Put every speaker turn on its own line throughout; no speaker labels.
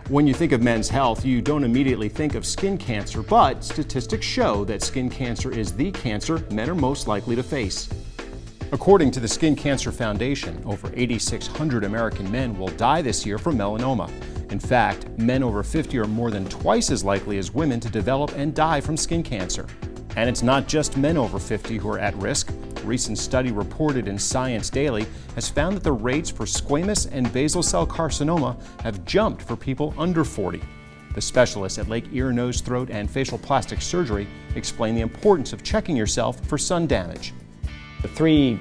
When you think of men's health, you don't immediately think of skin cancer, but statistics show that skin cancer is the cancer men are most likely to face. According to the Skin Cancer Foundation, over 8,600 American men will die this year from melanoma. In fact, men over 50 are more than twice as likely as women to develop and die from skin cancer. And it's not just men over 50 who are at risk. A recent study reported in Science Daily has found that the rates for squamous and basal cell carcinoma have jumped for people under 40. The specialists at Lake Ear, Nose, Throat, and Facial Plastic Surgery explain the importance of checking yourself for sun damage.
The three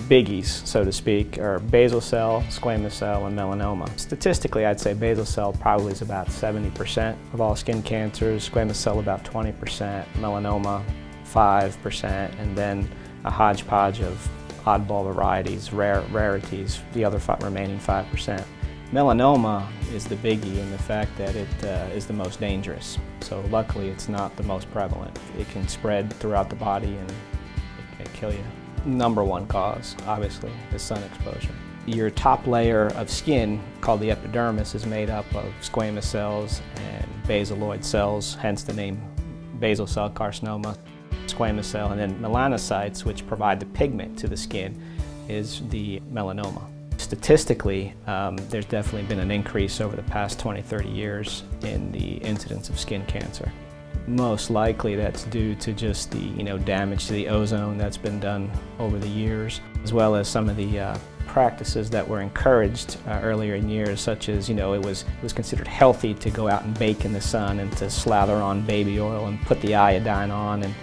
biggies, so to speak, are basal cell, squamous cell, and melanoma. Statistically, I'd say basal cell probably is about 70% of all skin cancers, squamous cell about 20%, melanoma 5%, and then a hodgepodge of oddball varieties, rarities, the other remaining 5%. Melanoma is the biggie in the fact that it is the most dangerous. So luckily it's not the most prevalent. It can spread throughout the body and it can kill you. Number one cause, obviously, is sun exposure. Your top layer of skin, called the epidermis, is made up of squamous cells and basaloid cells, hence the name basal cell carcinoma. Squamous cell, and then melanocytes, which provide the pigment to the skin, is the melanoma. Statistically, there's definitely been an increase over the past 20-30 years in the incidence of skin cancer. Most likely that's due to just the damage to the ozone that's been done over the years, as well as some of the practices that were encouraged earlier in years, such as it was considered healthy to go out and bake in the sun and to slather on baby oil and put the iodine on, and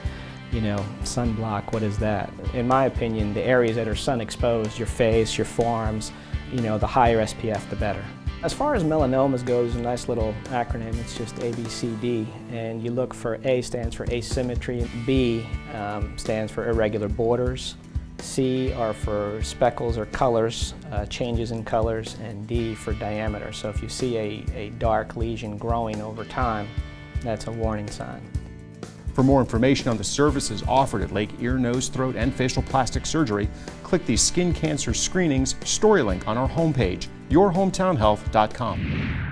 sunblock, what is that? In my opinion, the areas that are sun exposed, your face, your forearms, the higher SPF, the better. As far as melanomas goes, a nice little acronym, it's just ABCD, and you look for A stands for asymmetry, B stands for irregular borders, C are for speckles or colors, changes in colors, and D for diameter. So if you see a dark lesion growing over time, that's a warning sign.
For more information on the services offered at Lake Ear, Nose, Throat, and Facial Plastic Surgery, click the Skin Cancer Screenings story link on our homepage, yourhometownhealth.com.